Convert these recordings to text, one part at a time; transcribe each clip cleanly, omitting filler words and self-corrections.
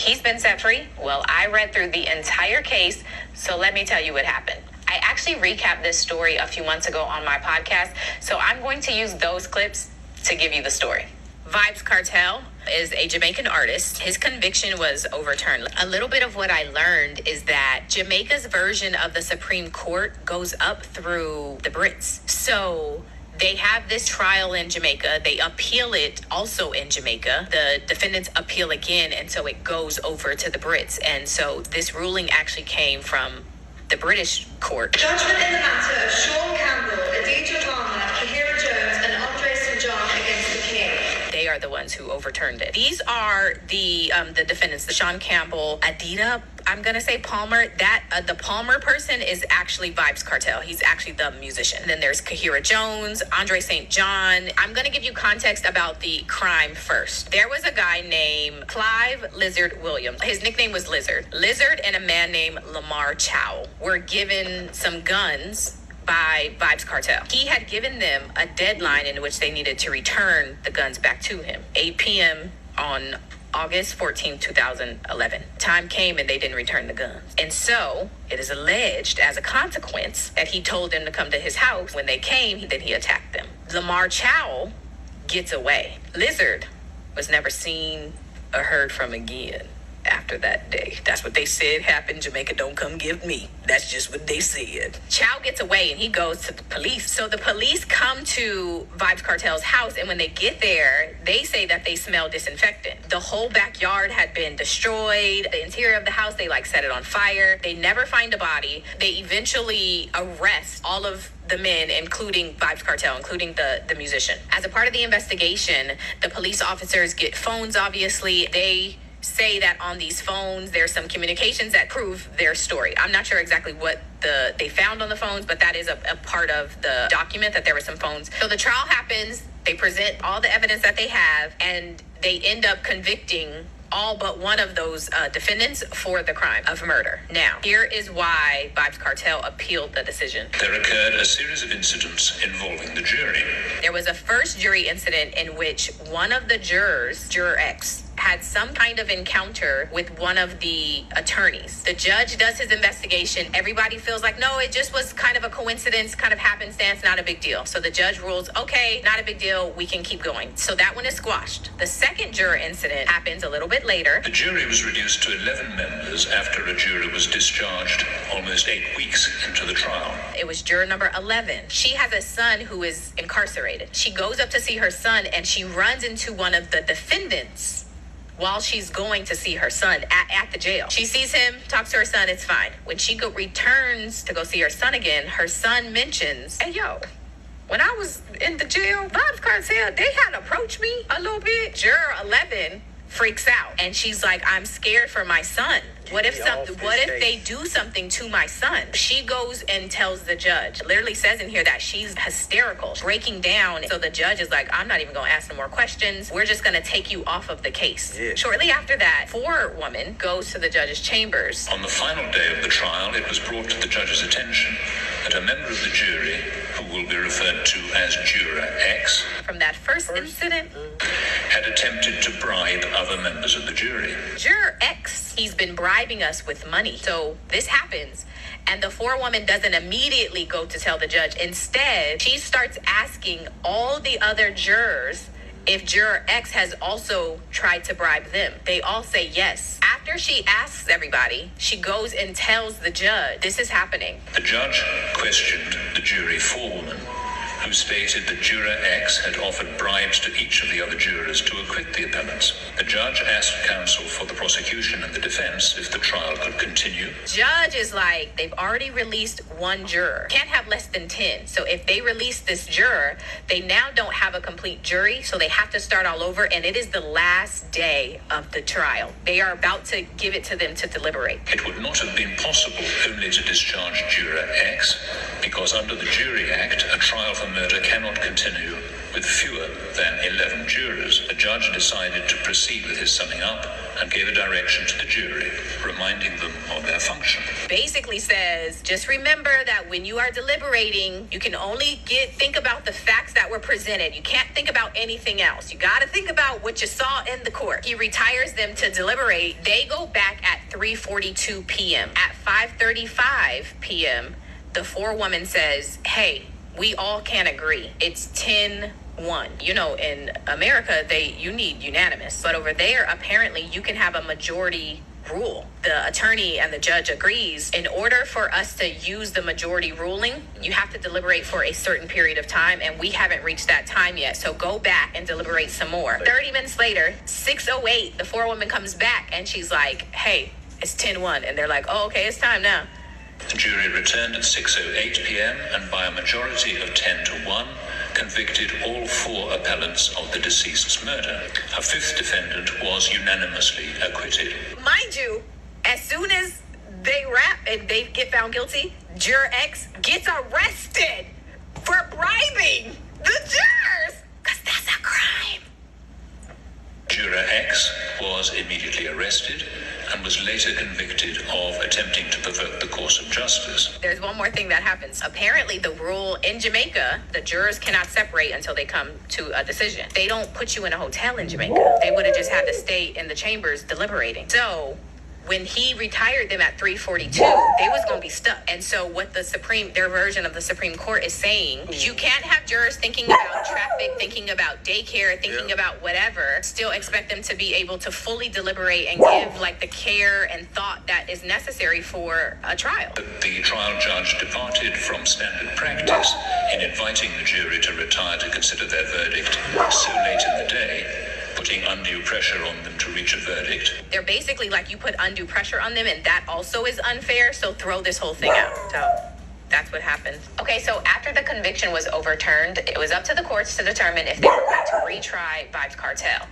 he's been set free. Well, I read through the entire case, so let me tell you what happened. I actually recapped this story a few months ago on my podcast, so I'm going to use those clips to give you the story. Vybz Kartel is a Jamaican artist. His conviction was overturned. A little bit of what I learned is that Jamaica's version of the Supreme Court goes up through the Brits. So they have this trial in Jamaica. They appeal it also in Jamaica. The defendants appeal again, and so it goes over to the Brits. And so this ruling actually came from the British court. Judgment in the matter of Sean Campbell, Adidja Palmer, Kahira Jones, and Andre St. John against the King. They are the ones who overturned it. These are the defendants, the Sean Campbell, Adidja, I'm going to say Palmer. That the Palmer person is actually Vybz Kartel. He's actually the musician. And then there's Kahira Jones, Andre St. John. I'm going to give you context about the crime first. There was a guy named Clive Lizard Williams. His nickname was Lizard. Lizard and a man named Lamar Chow were given some guns by Vybz Kartel. He had given them a deadline in which they needed to return the guns back to him. 8 p.m. on August 14, 2011. Time came and they didn't return the guns. And so it is alleged as a consequence that he told them to come to his house. When they came, then he attacked them. Lamar Chow gets away. Lizard was never seen or heard from again after that day. That's what they said happened. Jamaica don't come give me. That's just what they said. Chow gets away and he goes to the police. So the police come to Vybz Kartel's house, and when they get there, they say that they smell disinfectant. The whole backyard had been destroyed. The interior of the house, they set it on fire. They never find a body. They eventually arrest all of the men, including Vybz Kartel, including the musician. As a part of the investigation, the police officers get phones, obviously. They say that on these phones there's some communications that prove their story. I'm not sure exactly what they found on the phones, but that is a part of the document, that there were some phones. So the trial happens, they present all the evidence that they have, and they end up convicting all but one of those defendants for the crime of murder. Now, here is why Vybz Kartel appealed the decision. There occurred a series of incidents involving the jury. There was a first jury incident in which one of the jurors, Juror X, had some kind of encounter with one of the attorneys. The judge does his investigation. Everybody feels like, no, it just was kind of a coincidence, kind of happenstance, not a big deal. So the judge rules, okay, not a big deal, we can keep going. So that one is squashed. The second juror incident happens a little bit later. The jury was reduced to 11 members after a juror was discharged almost 8 weeks into the trial. It was juror number 11. She has a son who is incarcerated. She goes up to see her son, and she runs into one of the defendants while she's going to see her son at the jail. She sees him, talks to her son, it's fine. When she returns to go see her son again, her son mentions, hey, yo, when I was in the jail, Vybz Kartel, they had approached me a little bit. Juror 11 freaks out, and she's like, I'm scared for my son. What if they do something to my son? She goes and tells the judge, literally says in here that she's hysterical, breaking down. So the judge is like, I'm not even going to ask no more questions. We're just going to take you off of the case. Yeah. Shortly after that, forewoman goes to the judge's chambers. On the final day of the trial, it was brought to the judge's attention that a member of the jury, who will be referred to as Juror X, from that first incident, had attempted to bribe other members of the jury. Juror X, he's been bribing us with money. So this happens, and the forewoman doesn't immediately go to tell the judge. Instead, she starts asking all the other jurors if Juror X has also tried to bribe them. They all say yes. After she asks everybody, she goes and tells the judge, this is happening. The judge questioned the jury forewoman, who stated that Juror X had offered bribes to each of the other jurors to acquit the appellants. The judge asked counsel for the prosecution and the defense if the trial could continue. Judge is like, they've already released one juror. Can't have less than 10. So if they release this juror, they now don't have a complete jury, so they have to start all over, and it is the last day of the trial. They are about to give it to them to deliberate. It would not have been possible only to discharge Juror X, because under the Jury Act, a trial for murder cannot continue with fewer than 11 jurors, the judge decided to proceed with his summing up and gave a direction to the jury, reminding them of their function. Basically says, just remember that when you are deliberating, you can only think about the facts that were presented. You can't think about anything else. You got to think about what you saw in the court. He retires them to deliberate. They go back at 3:42 p.m. At 5:35 p.m., the forewoman says, hey, we all can agree. It's 10-1. You know, in America, you need unanimous. But over there, apparently, you can have a majority rule. The attorney and the judge agrees. In order for us to use the majority ruling, you have to deliberate for a certain period of time, and we haven't reached that time yet. So go back and deliberate some more. 30 minutes later, 6:08, the forewoman comes back, and she's like, hey, it's 10-1. And they're like, oh, okay, it's time now. The jury returned at 6:08 p.m. and by a majority of 10-1, convicted all four appellants of the deceased's murder. A fifth defendant was unanimously acquitted. Mind you, as soon as they wrap and they get found guilty, Juror X gets arrested for bribing the jurors, because that's a crime. Juror X was immediately arrested and was later convicted of attempting to pervert the course of justice. There's one more thing that happens. Apparently, the rule in Jamaica, the jurors cannot separate until they come to a decision. They don't put you in a hotel in Jamaica. They would have just had to stay in the chambers deliberating. So when he retired them at 3:42, they was going to be stuck. And so what their version of the Supreme Court is saying, you can't have jurors thinking about traffic, thinking about daycare, thinking about whatever, still expect them to be able to fully deliberate and give like the care and thought that is necessary for a trial. The trial judge departed from standard practice in inviting the jury to retire to consider their verdict so late in the day, putting undue pressure on them to reach a verdict. They're basically like, you put undue pressure on them, and that also is unfair, so throw this whole thing out. So that's what happened. Okay, so after the conviction was overturned, it was up to the courts to determine if they were going to retry Vybz Kartel.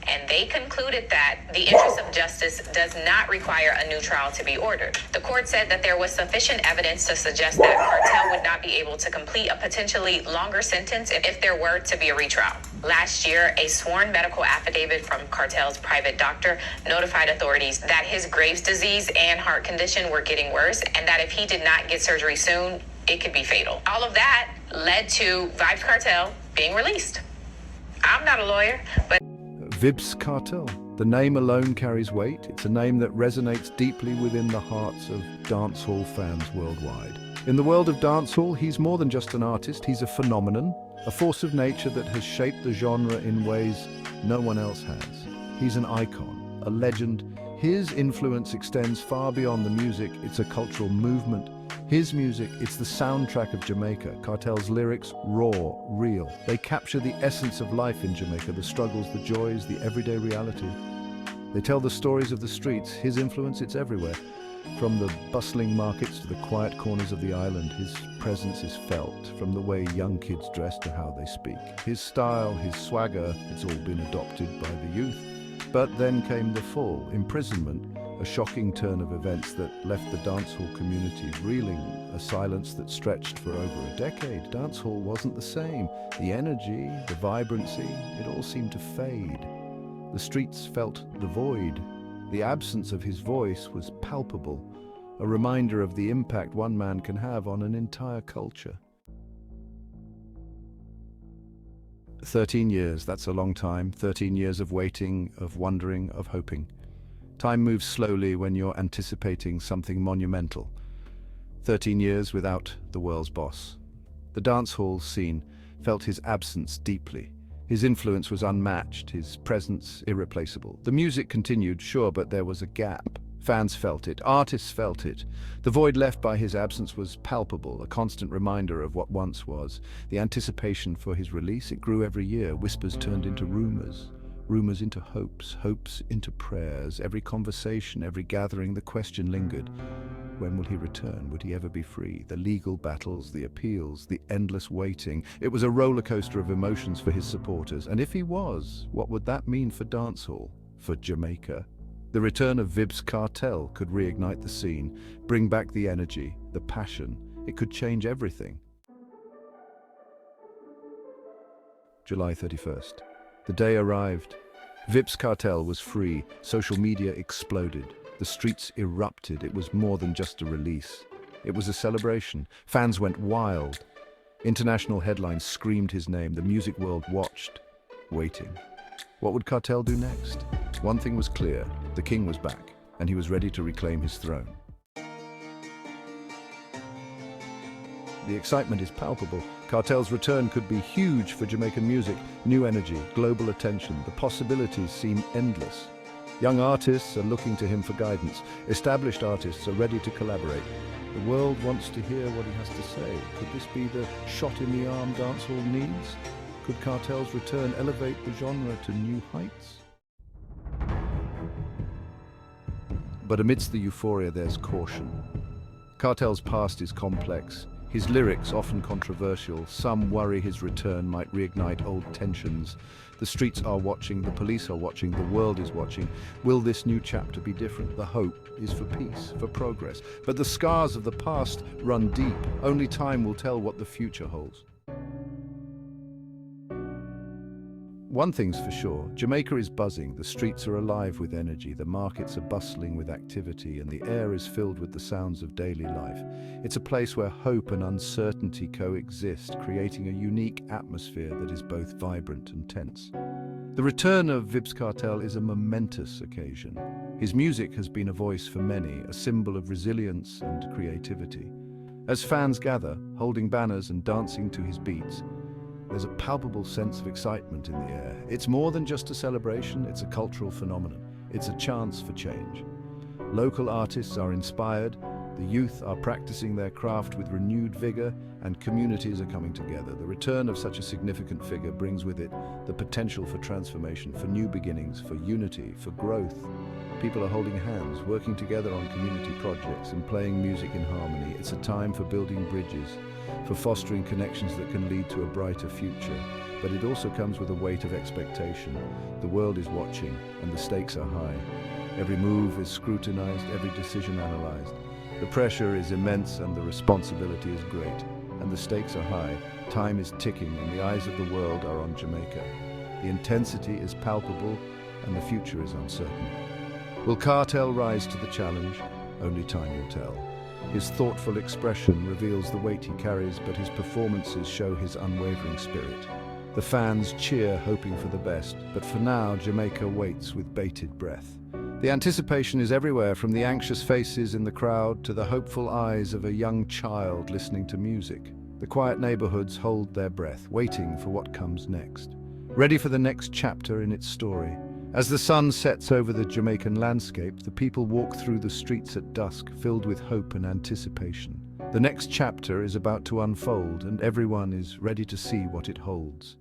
And they concluded that the interest of justice does not require a new trial to be ordered. The court said that there was sufficient evidence to suggest that Kartel would not be able to complete a potentially longer sentence if there were to be a retrial. Last year, a sworn medical affidavit from Kartel's private doctor notified authorities that his Graves' disease and heart condition were getting worse, and that if he did not get surgery soon, it could be fatal. All of that led to Vybz Kartel being released. I'm not a lawyer, but Vybz Kartel. The name alone carries weight. It's a name that resonates deeply within the hearts of dancehall fans worldwide. In the world of dancehall, he's more than just an artist. He's a phenomenon, a force of nature that has shaped the genre in ways no one else has. He's an icon, a legend. His influence extends far beyond the music. It's a cultural movement. His music, it's the soundtrack of Jamaica. Kartel's lyrics, raw, real. They capture the essence of life in Jamaica, the struggles, the joys, the everyday reality. They tell the stories of the streets. His influence, it's everywhere. From the bustling markets to the quiet corners of the island, his presence is felt. From the way young kids dress to how they speak. His style, his swagger, it's all been adopted by the youth. But then came the fall, imprisonment, a shocking turn of events that left the dancehall community reeling, a silence that stretched for over a decade. Dancehall wasn't the same. The energy, the vibrancy, it all seemed to fade. The streets felt the void. The absence of his voice was palpable, a reminder of the impact one man can have on an entire culture. 13 years, that's a long time. 13 years of waiting, of wondering, of hoping. Time moves slowly when you're anticipating something monumental. 13 years without the world's boss. The dancehall scene felt his absence deeply. His influence was unmatched, his presence irreplaceable. The music continued, sure, but there was a gap. Fans felt it, artists felt it. The void left by his absence was palpable, a constant reminder of what once was. The anticipation for his release, it grew every year. Whispers turned into rumors. Rumors into hopes, hopes into prayers. Every conversation, every gathering, the question lingered. When will he return? Would he ever be free? The legal battles, the appeals, the endless waiting. It was a roller coaster of emotions for his supporters. And if he was, what would that mean for dancehall? For Jamaica? The return of Vybz Kartel could reignite the scene, bring back the energy, the passion. It could change everything. July 31st. The day arrived. Vybz Kartel was free. Social media exploded. The streets erupted. It was more than just a release. It was a celebration. Fans went wild. International headlines screamed his name. The music world watched, waiting. What would Kartel do next? One thing was clear. The king was back, and he was ready to reclaim his throne. The excitement is palpable. Kartel's return could be huge for Jamaican music. New energy, global attention. The possibilities seem endless. Young artists are looking to him for guidance. Established artists are ready to collaborate. The world wants to hear what he has to say. Could this be the shot in the arm dancehall needs? Could Kartel's return elevate the genre to new heights? But amidst the euphoria, there's caution. Kartel's past is complex. His lyrics often controversial. Some worry his return might reignite old tensions. The streets are watching, the police are watching, the world is watching. Will this new chapter be different? The hope is for peace, for progress. But the scars of the past run deep. Only time will tell what the future holds. One thing's for sure, Jamaica is buzzing, the streets are alive with energy, the markets are bustling with activity, and the air is filled with the sounds of daily life. It's a place where hope and uncertainty coexist, creating a unique atmosphere that is both vibrant and tense. The return of Vybz Kartel is a momentous occasion. His music has been a voice for many, a symbol of resilience and creativity. As fans gather, holding banners and dancing to his beats, there's a palpable sense of excitement in the air. It's more than just a celebration, it's a cultural phenomenon. It's a chance for change. Local artists are inspired, the youth are practicing their craft with renewed vigor, and communities are coming together. The return of such a significant figure brings with it the potential for transformation, for new beginnings, for unity, for growth. People are holding hands, working together on community projects and playing music in harmony. It's a time for building bridges, for fostering connections that can lead to a brighter future. But it also comes with a weight of expectation. The world is watching, and the stakes are high. Every move is scrutinized, every decision analyzed. The pressure is immense and the responsibility is great. And the stakes are high. Time is ticking and the eyes of the world are on Jamaica. The intensity is palpable and the future is uncertain. Will Kartel rise to the challenge? Only time will tell. His thoughtful expression reveals the weight he carries, but his performances show his unwavering spirit. The fans cheer, hoping for the best, but for now, Jamaica waits with bated breath. The anticipation is everywhere, from the anxious faces in the crowd to the hopeful eyes of a young child listening to music. The quiet neighborhoods hold their breath, waiting for what comes next, ready for the next chapter in its story. As the sun sets over the Jamaican landscape, the people walk through the streets at dusk, filled with hope and anticipation. The next chapter is about to unfold, and everyone is ready to see what it holds.